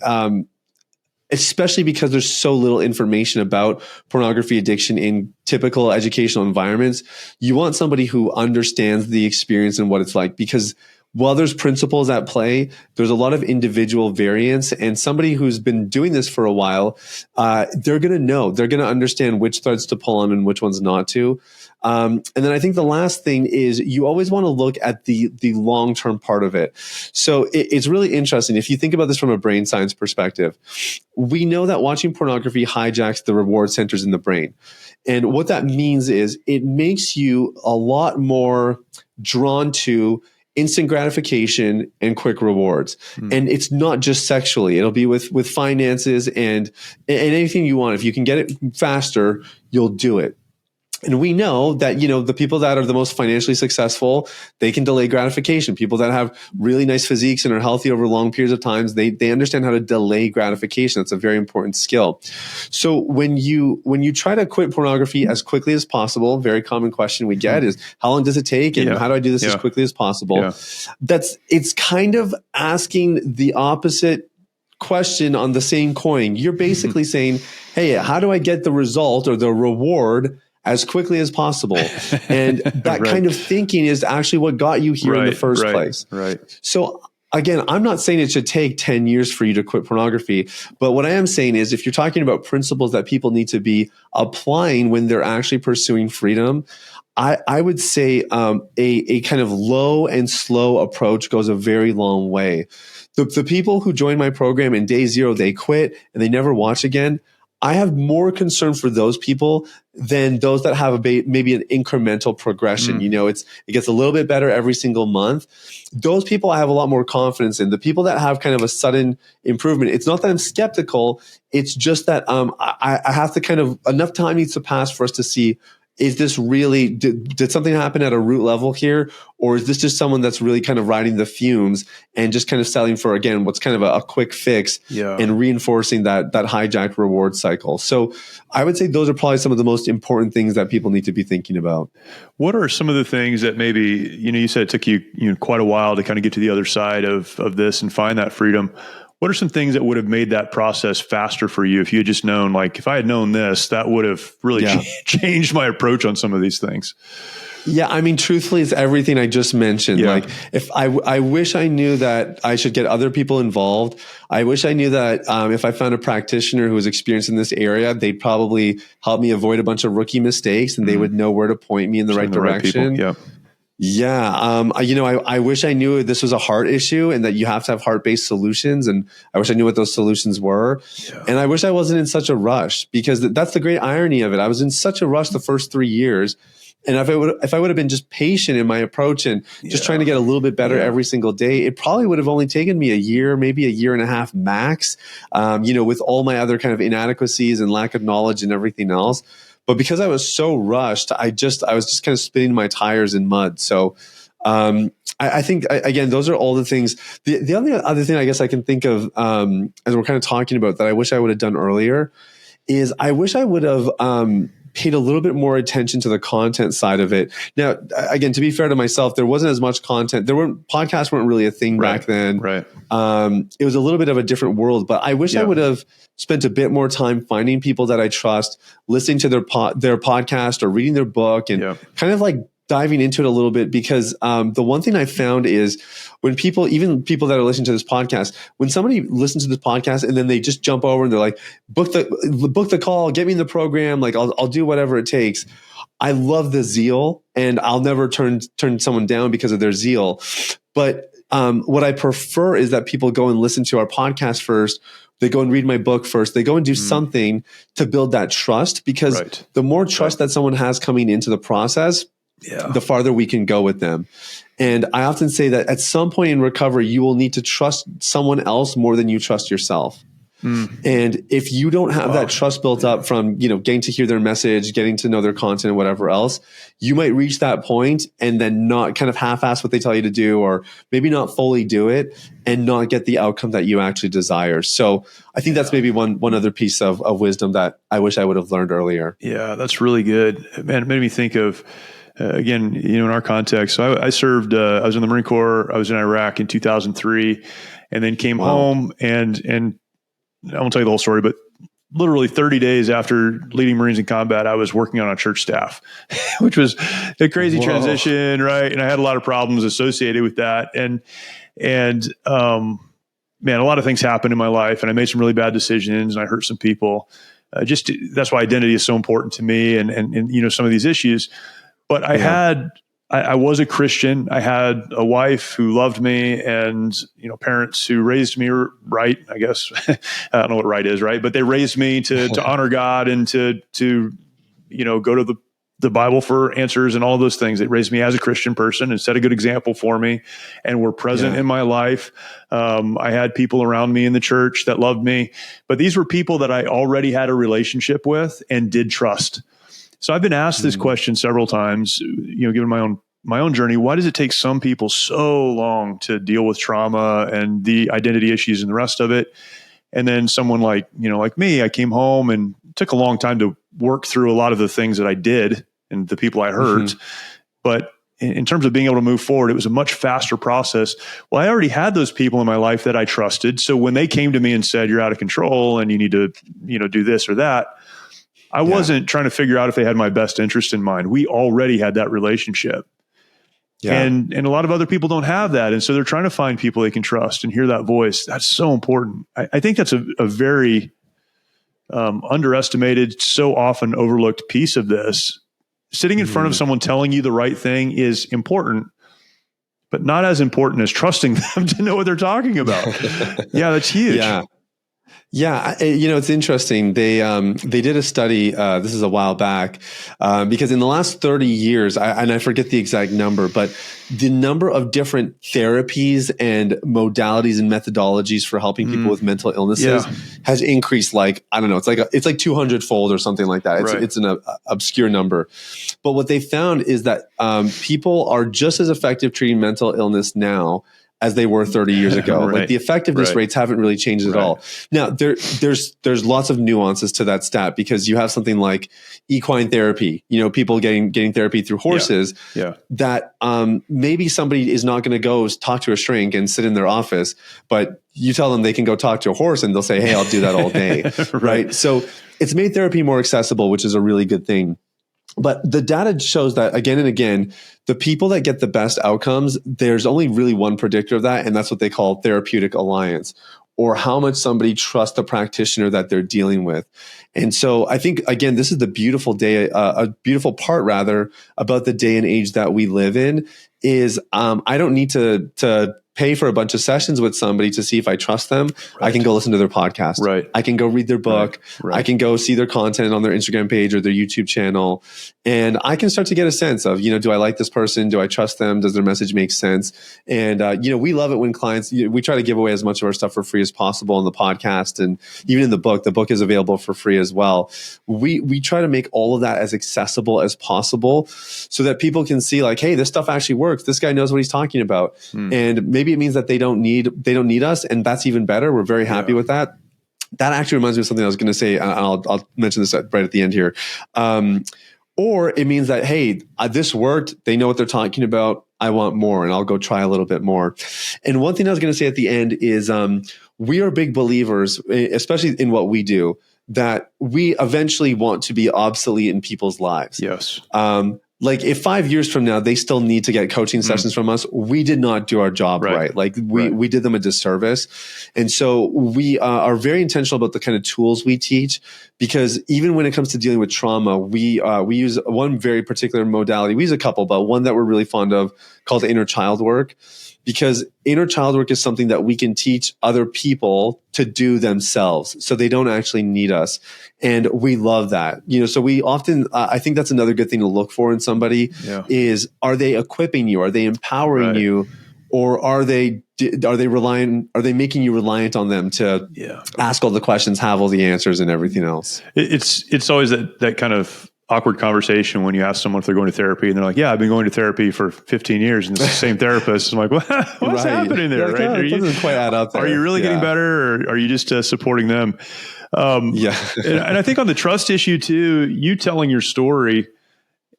Especially because there's so little information about pornography addiction in typical educational environments. You want somebody who understands the experience and what it's like, because while there's principles at play, there's a lot of individual variance, and somebody who's been doing this for a while, they're going to understand which threads to pull on and which ones not to. And then I think the last thing is you always want to look at the long-term part of it. So it's really interesting. If you think about this from a brain science perspective, we know that watching pornography hijacks the reward centers in the brain. And what that means is it makes you a lot more drawn to instant gratification and quick rewards. And it's not just sexually. It'll be with finances and anything you want. If you can get it faster, you'll do it. And we know that, the people that are the most financially successful, they can delay gratification. People that have really nice physiques and are healthy over long periods of time, they understand how to delay gratification. That's a very important skill. So when you try to quit pornography as quickly as possible, very common question we get is, how long does it take? And how do I do this as quickly as possible? It's kind of asking the opposite question on the same coin. You're basically saying, hey, how do I get the result or the reward as quickly as possible? And that kind of thinking is actually what got you here in the first place. Right. So again, I'm not saying it should take 10 years for you to quit pornography, but what I am saying is if you're talking about principles that people need to be applying when they're actually pursuing freedom, I would say a kind of low and slow approach goes a very long way. The people who join my program in day zero, they quit and they never watch again. I have more concern for those people than those that have maybe an incremental progression. It gets a little bit better every single month. Those people I have a lot more confidence in. The people that have kind of a sudden improvement, it's not that I'm skeptical. It's just that I have to kind of, enough time needs to pass for us to see, is this really, did something happen at a root level here? Or is this just someone that's really kind of riding the fumes and just kind of selling for, again, what's kind of a quick fix and reinforcing that hijacked reward cycle? So I would say those are probably some of the most important things that people need to be thinking about. What are some of the things that maybe, you said it took you, quite a while to kind of get to the other side of this and find that freedom. What are some things that would have made that process faster for you if you had just known, like, if I had known this, that would have really changed my approach on some of these things? Yeah, I mean, truthfully, it's everything I just mentioned. Like, if I wish I knew that I should get other people involved. I wish I knew that if I found a practitioner who was experienced in this area, they'd probably help me avoid a bunch of rookie mistakes, and they would know where to point me in the right direction. I wish I knew this was a heart issue and that you have to have heart-based solutions. And I wish I knew what those solutions were. And I wish I wasn't in such a rush, because that's the great irony of it. I was in such a rush the first 3 years. And if I would have been just patient in my approach and just trying to get a little bit better every single day, it probably would have only taken me a year, maybe a year and a half max, with all my other kind of inadequacies and lack of knowledge and everything else. But because I was so rushed, I was just kind of spinning my tires in mud. So I think, again, those are all the things. The only other thing I guess I can think of as we're kind of talking about that I wish I would have done earlier is I wish I would have paid a little bit more attention to the content side of it. Now, again, to be fair to myself, there wasn't as much content. Podcasts weren't really a thing back then. It was a little bit of a different world, but I wish I would have spent a bit more time finding people that I trust, listening to their podcast or reading their book, and kind of like diving into it a little bit, because the one thing I found is when even people that are listening to this podcast, when somebody listens to this podcast and then they just jump over and they're like, book the call, get me in the program, like I'll do whatever it takes. I love the zeal, and I'll never turn someone down because of their zeal. But what I prefer is that people go and listen to our podcast first. They go and read my book first. They go and do something to build that trust, because the more trust that someone has coming into the process, the farther we can go with them. And I often say that at some point in recovery, you will need to trust someone else more than you trust yourself. And if you don't have that trust built up from, getting to hear their message, getting to know their content and whatever else, you might reach that point and then not kind of half-ass what they tell you to do, or maybe not fully do it and not get the outcome that you actually desire. So I think that's maybe one other piece of wisdom that I wish I would have learned earlier. Yeah, that's really good. Man, it made me think of, again, in our context. So I served, I was in the Marine Corps. I was in Iraq in 2003 and then came home and I won't tell you the whole story, but literally 30 days after leading Marines in combat, I was working on a church staff, which was a crazy transition, right? And I had a lot of problems associated with that. And man, a lot of things happened in my life, and I made some really bad decisions, and I hurt some people. That's why identity is so important to me, and some of these issues. But I was a Christian. I had a wife who loved me, and parents who raised me right. I guess I don't know what right is, right? But they raised me to honor God and to go to the Bible for answers and all those things. They raised me as a Christian person and set a good example for me, and were present in my life. I had people around me in the church that loved me, but these were people that I already had a relationship with and did trust. So I've been asked this question several times, given my own journey. Why does it take some people so long to deal with trauma and the identity issues and the rest of it? And then someone like me, I came home and it took a long time to work through a lot of the things that I did and the people I hurt. But in terms of being able to move forward, it was a much faster process. Well, I already had those people in my life that I trusted. So when they came to me and said, "You're out of control and you need to, do this or that," I wasn't trying to figure out if they had my best interest in mind. We already had that relationship. Yeah. And a lot of other people don't have that. And so they're trying to find people they can trust and hear that voice. That's so important. I think that's a very underestimated, so often overlooked piece of this. Sitting in front of someone telling you the right thing is important, but not as important as trusting them to know what they're talking about. Yeah, that's huge. Yeah, it's interesting. They did a study. This is a while back, because in the last 30 years, I forget the exact number, but the number of different therapies and modalities and methodologies for helping people with mental illnesses has increased. It's like 200-fold or something like that. It's an obscure number, but what they found is that people are just as effective treating mental illness now as they were 30 years ago. Like the effectiveness rates haven't really changed at all. Now there's lots of nuances to that stat, because you have something like equine therapy, people getting therapy through horses that maybe somebody is not going to go talk to a shrink and sit in their office, but you tell them they can go talk to a horse and they'll say, "Hey, I'll do that all day." Right. So it's made therapy more accessible, which is a really good thing. But the data shows that again and again, the people that get the best outcomes, there's only really one predictor of that, and that's what they call therapeutic alliance, or how much somebody trusts the practitioner that they're dealing with. And so I think, again, this is the beautiful beautiful part rather about the day and age that we live in is I don't need to pay for a bunch of sessions with somebody to see if I trust them. I can go listen to their podcast. I can go read their book. I can go see their content on their Instagram page or their YouTube channel. And I can start to get a sense of, do I like this person? Do I trust them? Does their message make sense? And, we love it when clients, we try to give away as much of our stuff for free as possible on the podcast. And even in the book is available for free as well. We try to make all of that as accessible as possible so that people can see like, hey, this stuff actually works. This guy knows what he's talking about. And maybe it means that they don't need us, and that's even better. We're very happy with that. That actually reminds me of something I was going to say. I'll mention this right at the end here. Or it means that, hey, this worked. They know what they're talking about. I want more, and I'll go try a little bit more. And one thing I was going to say at the end is we are big believers, especially in what we do, that we eventually want to be obsolete in people's lives. Yes. Like if 5 years from now, they still need to get coaching sessions from us, we did not do our job right. Like we did them a disservice. And so we are very intentional about the kind of tools we teach, because even when it comes to dealing with trauma, we use one very particular modality. We use a couple, but one that we're really fond of called inner child work, because inner child work is something that we can teach other people to do themselves. So they don't actually need us. And we love that. So we often, I think that's another good thing to look for in somebody is, are they equipping you? Are they empowering you? Or are they Are they making you reliant on them to ask all the questions, have all the answers and everything else? It's always that kind of awkward conversation when you ask someone if they're going to therapy and they're like, yeah, I've been going to therapy for 15 years and it's the same therapist. I'm like, what's happening there? Like, right? It doesn't quite add up there. Are you really getting better, or are you just supporting them? And I think on the trust issue too, you telling your story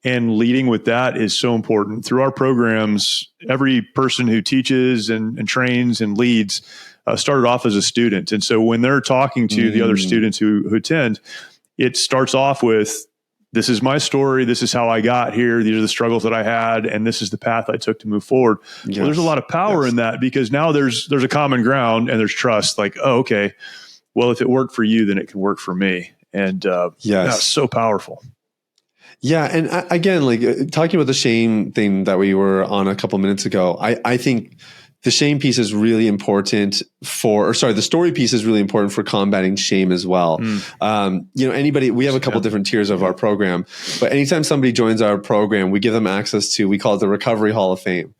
and leading with that is so important. Through our programs, every person who teaches and trains and leads started off as a student. And so when they're talking to the other students who attend, it starts off with, this is my story. This is how I got here. These are the struggles that I had, and this is the path I took to move forward. Yes. Well, there's a lot of power in that, because now there's a common ground and there's trust. Like, oh, okay, well, if it worked for you, then it can work for me. And that's so powerful. Yeah. And again, like talking about the shame thing that we were on a couple minutes ago, I think the shame piece is really important the story piece is really important for combating shame as well. We have a couple different tiers of our program, but anytime somebody joins our program, we give them access to, we call it the Recovery Hall of Fame.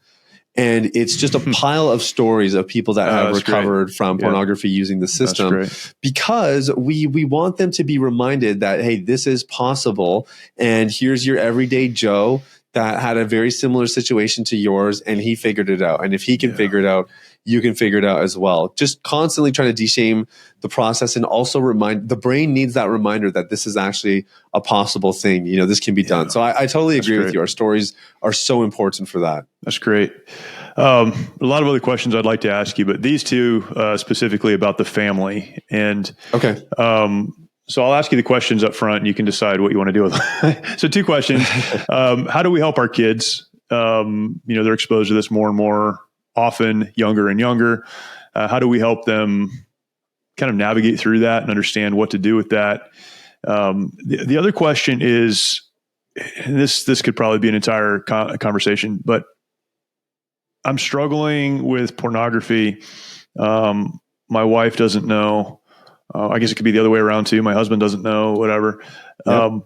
And it's just a pile of stories of people that have recovered from pornography using the system, because we want them to be reminded that, hey, this is possible. And here's your everyday Joe that had a very similar situation to yours, and he figured it out. And if he can figure it out, you can figure it out as well. Just constantly trying to de-shame the process, and also remind the brain needs that reminder that this is actually a possible thing. This can be done. So I totally agree with you. Our stories are so important for that. That's great. A lot of other questions I'd like to ask you, but these two specifically about the family. And so I'll ask you the questions up front and you can decide what you want to do with them. So 2 questions. How do we help our kids? They're exposed to this more and more often, younger and younger. How do we help them kind of navigate through that and understand what to do with that? The other question is, and this could probably be an entire conversation, but I'm struggling with pornography. My wife doesn't know. I guess it could be the other way around too. My husband doesn't know, whatever. Yep.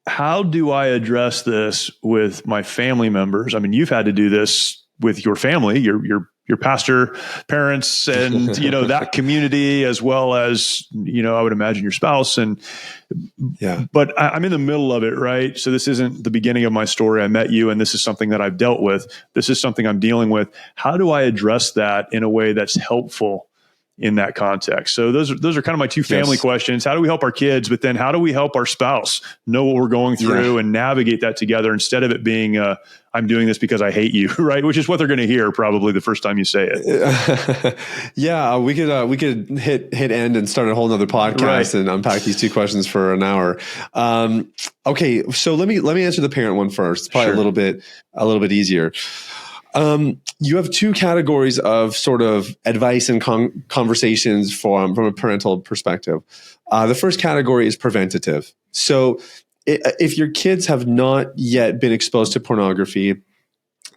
How do I address this with my family members? I mean, you've had to do this with your family, your pastor parents, and that community, as well as I would imagine your spouse. And but I'm in the middle of it, right? So this isn't the beginning of my story. I met you, and this is something that I've dealt with. This is something I'm dealing with. How do I address that in a way that's helpful in that context? So those are kind of my 2 family questions. How do we help our kids? But then how do we help our spouse know what we're going through and navigate that together, instead of it being I'm doing this because I hate you, right? Which is what they're going to hear probably the first time you say it. We could hit end and start a whole nother podcast and unpack these 2 questions for an hour. Okay, so let me answer the parent one first. It's probably a little bit easier. You have 2 categories of sort of advice and conversations from a parental perspective. The first category is preventative. So if your kids have not yet been exposed to pornography,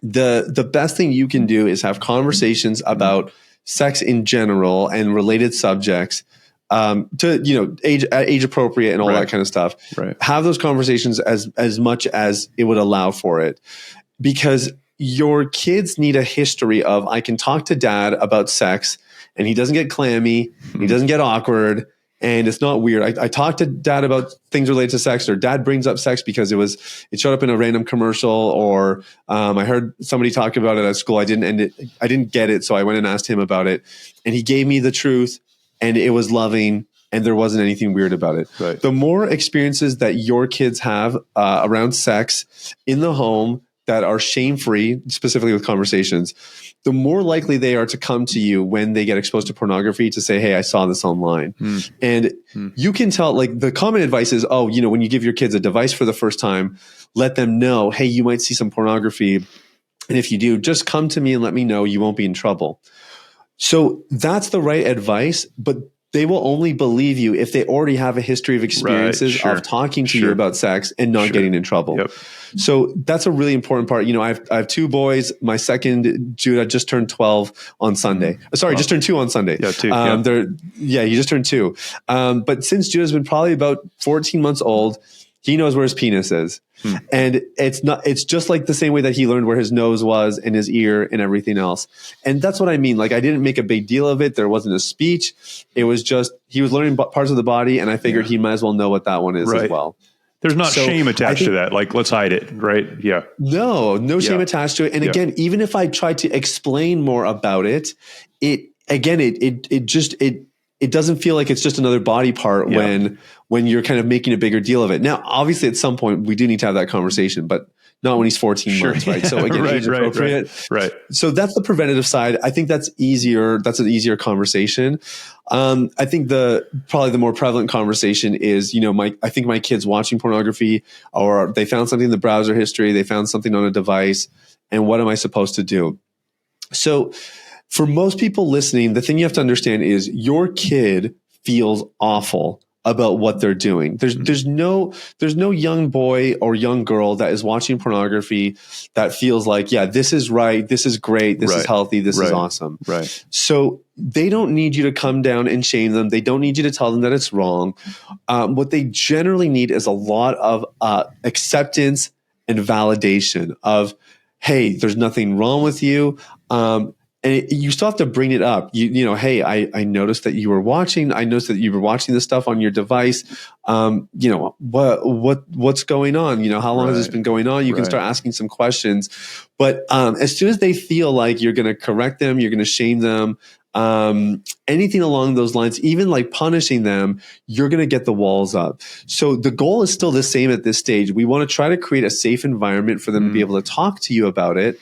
the best thing you can do is have conversations about sex in general and related subjects, to age appropriate and all that kind of stuff. Have those conversations as much as it would allow for it, because your kids need a history of, I can talk to dad about sex and he doesn't get clammy, he doesn't get awkward, and it's not weird. I talked to dad about things related to sex, or dad brings up sex because it showed up in a random commercial, or I heard somebody talk about it at school. I didn't get it, so I went and asked him about it, and he gave me the truth, and it was loving, and there wasn't anything weird about it. Right. The more experiences that your kids have around sex in the home that are shame-free, specifically with conversations, the more likely they are to come to you when they get exposed to pornography to say, hey, I saw this online. And you can tell, like, the common advice is, when you give your kids a device for the first time, let them know, hey, you might see some pornography. And if you do, just come to me and let me know. You won't be in trouble. So that's the right advice, but they will only believe you if they already have a history of experiences of talking to you about sex and not getting in trouble. Yep. So that's a really important part. I have 2 boys. My second, Judah, just turned 12 on Sunday. Sorry, just turned 2 on Sunday. Yeah, 2. He just turned 2. But since Judah's been probably about 14 months old, he knows where his penis is. And it's just like the same way that he learned where his nose was and his ear and everything else. And that's what I mean. Like, I didn't make a big deal of it. There wasn't a speech. It was just, he was learning parts of the body, and I figured he might as well know what that one is as well. There's not shame attached to that. Like, let's hide it, right? Yeah. No shame attached to it. And again, even if I tried to explain more about it, it doesn't feel like it's just another body part when you're kind of making a bigger deal of it. Now, obviously, at some point, we do need to have that conversation, but not when he's 14 months, right? So again, age appropriate. Right. So that's the preventative side. I think that's easier. That's an easier conversation. I think probably the more prevalent conversation is, I think my kids watching pornography, or they found something in the browser history, they found something on a device, and what am I supposed to do? So for most people listening, the thing you have to understand is your kid feels awful about what they're doing. There's no young boy or young girl that is watching pornography that feels like, yeah, this is right, this is great, this is healthy, this is awesome. Right. So they don't need you to come down and shame them. They don't need you to tell them that it's wrong. What they generally need is a lot of acceptance and validation of, hey, there's nothing wrong with you. And you still have to bring it up. Hey, I noticed that you were watching. I noticed that you were watching this stuff on your device. What's going on? How long has this been going on? You can start asking some questions. But as soon as they feel like you're going to correct them, you're going to shame them, anything along those lines, even like punishing them, you're going to get the walls up. So the goal is still the same at this stage. We want to try to create a safe environment for them to be able to talk to you about it.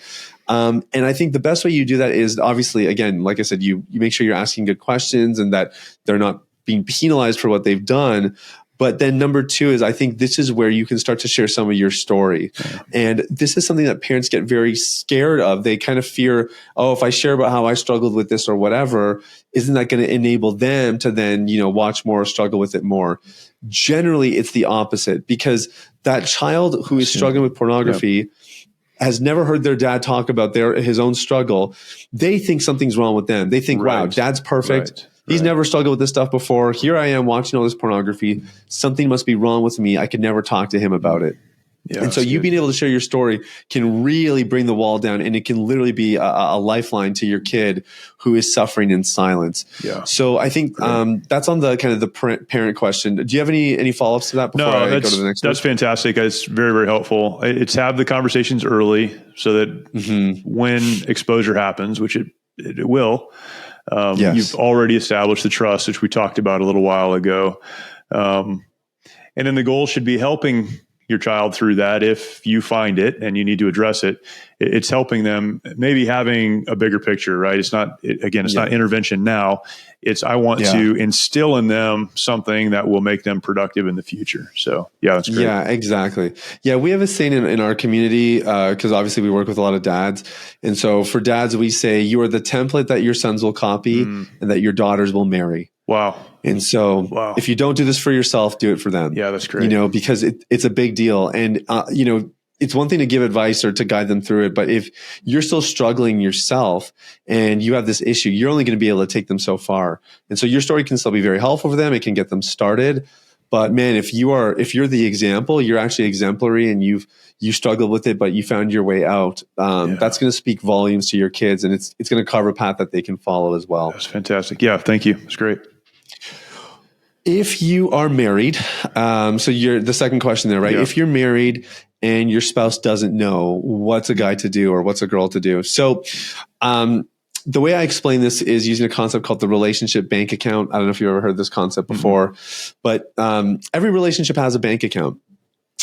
And I think the best way you do that is, obviously, again, like I said, you make sure you're asking good questions and that they're not being penalized for what they've done. But then number two is, I think this is where you can start to share some of your story. And this is something that parents get very scared of. They kind of fear, if I share about how I struggled with this or whatever, isn't that going to enable them to then, watch more or struggle with it more? Generally, it's the opposite, because that child who is struggling with pornography has never heard their dad talk about his own struggle. They think something's wrong with them. They think, wow, dad's perfect. He's never struggled with this stuff before. Here I am watching all this pornography. Something must be wrong with me. I could never talk to him about it. Yeah, and so you being able to share your story can really bring the wall down, and it can literally be a lifeline to your kid who is suffering in silence. Yeah. So I think that's on the kind of the parent question. Do you have any follow-ups to that before I go to the next one? That's fantastic. It's very, very helpful. It's have the conversations early so that when exposure happens, which it will, you've already established the trust, which we talked about a little while ago. And then the goal should be helping your child through that. If you find it and you need to address it, it's helping them maybe having a bigger picture, right? It's not, not intervention now. It's, I want to instill in them something that will make them productive in the future. So that's great. Yeah, exactly. Yeah. We have a saying in our community, cause obviously we work with a lot of dads. And so for dads, we say, you are the template that your sons will copy and that your daughters will marry. Wow. And so if you don't do this for yourself, do it for them. Yeah, that's great. Because it's a big deal. And, it's one thing to give advice or to guide them through it. But if you're still struggling yourself and you have this issue, you're only going to be able to take them so far. And so your story can still be very helpful for them. It can get them started. But man, if you're the example, you're actually exemplary and you struggled with it, but you found your way out. That's going to speak volumes to your kids, and it's going to carve a path that they can follow as well. That's fantastic. Yeah. Thank you. It's great. If you are married, so you're the second question there, right? Yeah. If you're married and your spouse doesn't know, what's a guy to do or what's a girl to do? So, the way I explain this is using a concept called the relationship bank account. I don't know if you've ever heard this concept before, but every relationship has a bank account.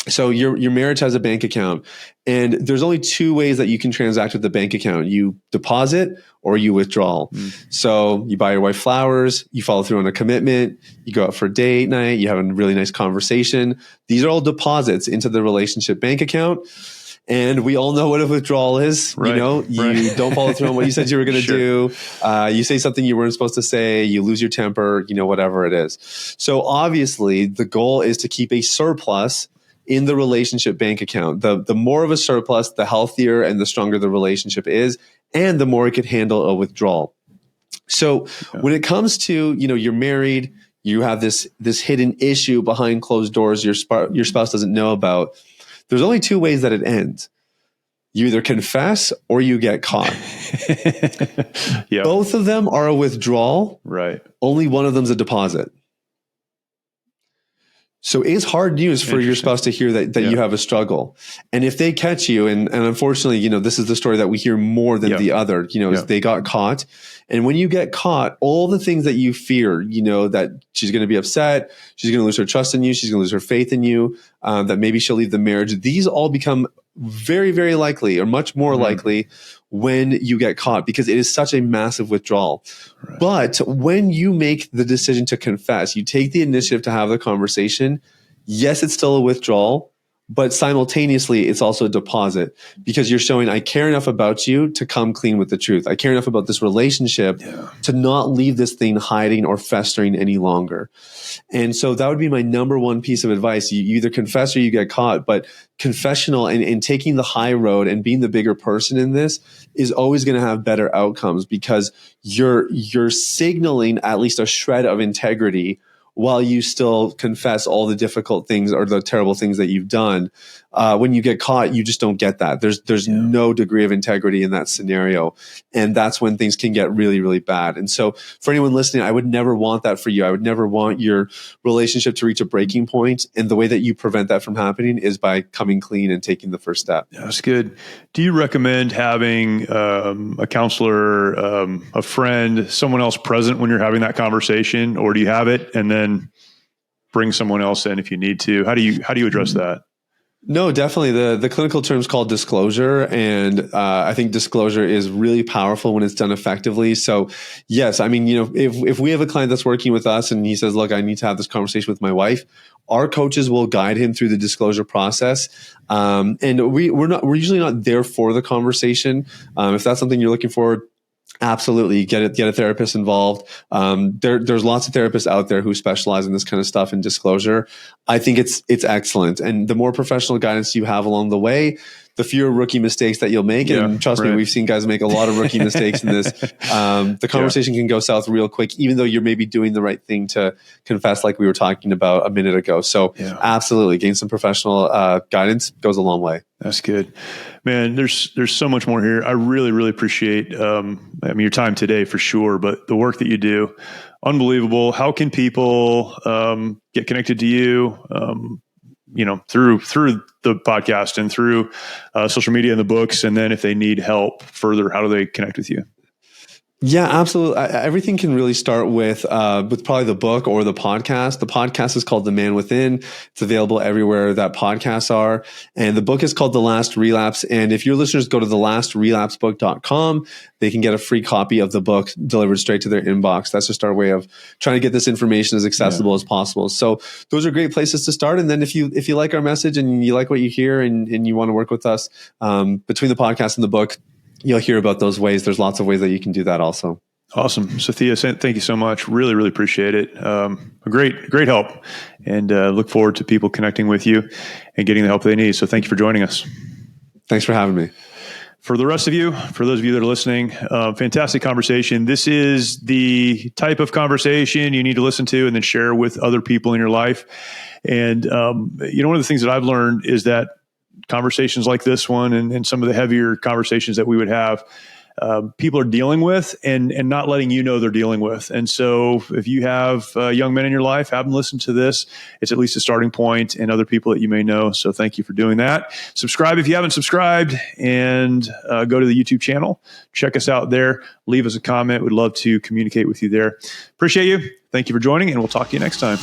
So your marriage has a bank account, and there's only two ways that you can transact with the bank account. You deposit or you withdraw. So you buy your wife flowers, you follow through on a commitment, you go out for a date night, you have a really nice conversation. These are all deposits into the relationship bank account. And we all know what a withdrawal is. Right, you don't follow through on what you said you were going to do. You say something you weren't supposed to say, you lose your temper, whatever it is. So obviously the goal is to keep a surplus in the relationship bank account. The more of a surplus, the healthier and the stronger the relationship is, and the more it could handle a withdrawal. So when it comes to, you're married, you have this hidden issue behind closed doors your spouse doesn't know about, there's only two ways that it ends. You either confess or you get caught. Yep. Both of them are a withdrawal. Right. Only one of them's a deposit. So it's hard news for your spouse to hear that you have a struggle. And if they catch you, and unfortunately, this is the story that we hear more than the other, is they got caught. And when you get caught, all the things that you fear, that she's going to be upset, she's going to lose her trust in you, she's going to lose her faith in you, that maybe she'll leave the marriage. These all become very, very likely, or much more likely, when you get caught, because it is such a massive withdrawal. Right. But when you make the decision to confess, you take the initiative to have the conversation. Yes, it's still a withdrawal, but simultaneously it's also a deposit, because you're showing, I care enough about you to come clean with the truth. I care enough about this relationship to not leave this thing hiding or festering any longer. And so that would be my number one piece of advice. You either confess or you get caught, but confessional and taking the high road and being the bigger person in this is always going to have better outcomes, because you're signaling at least a shred of integrity while you still confess all the difficult things or the terrible things that you've done. When you get caught, you just don't get that. There's no degree of integrity in that scenario. And that's when things can get really, really bad. And so for anyone listening, I would never want that for you. I would never want your relationship to reach a breaking point. And the way that you prevent that from happening is by coming clean and taking the first step. That's good. Do you recommend having a counselor, a friend, someone else present when you're having that conversation, or do you have it and then bring someone else in if you need to? How do you address that? No, definitely. The clinical term is called disclosure. And I think disclosure is really powerful when it's done effectively. So yes, I mean, if we have a client that's working with us and he says, look, I need to have this conversation with my wife, our coaches will guide him through the disclosure process. And we're usually not there for the conversation. If that's something you're looking for, absolutely get a therapist involved. There's lots of therapists out there who specialize in this kind of stuff in disclosure. I think it's excellent. And the more professional guidance you have along the way, the fewer rookie mistakes that you'll make. And trust me, we've seen guys make a lot of rookie mistakes in this. The conversation can go south real quick, even though you're maybe doing the right thing to confess, like we were talking about a minute ago. So absolutely, gain some professional guidance goes a long way. That's good. Man, there's so much more here. I really, really appreciate your time today for sure, but the work that you do, unbelievable. How can people get connected to you? Through the podcast and through social media and the books. And then if they need help further, how do they connect with you? Yeah, absolutely. Everything can really start with probably the book or the podcast. The podcast is called The Man Within. It's available everywhere that podcasts are. And the book is called The Last Relapse. And if your listeners go to thelastrelapsebook.com, they can get a free copy of the book delivered straight to their inbox. That's just our way of trying to get this information as accessible as possible. So those are great places to start. And then if you like our message and you like what you hear and you want to work with us, between the podcast and the book, you'll hear about those ways. There's lots of ways that you can do that also. Awesome. Sathiya, thank you so much. Really, really appreciate it. A great help, and look forward to people connecting with you and getting the help they need. So thank you for joining us. Thanks for having me. For the rest of you, for those of you that are listening, fantastic conversation. This is the type of conversation you need to listen to and then share with other people in your life. And, one of the things that I've learned is that conversations like this one and some of the heavier conversations that we would have, people are dealing with and not letting you know they're dealing with. And so if you have young men in your life, have them listen to this. It's at least a starting point, and other people that you may know. So thank you for doing that. Subscribe if you haven't subscribed, and go to the YouTube channel. Check us out there. Leave us a comment. We'd love to communicate with you there. Appreciate you. Thank you for joining, and we'll talk to you next time.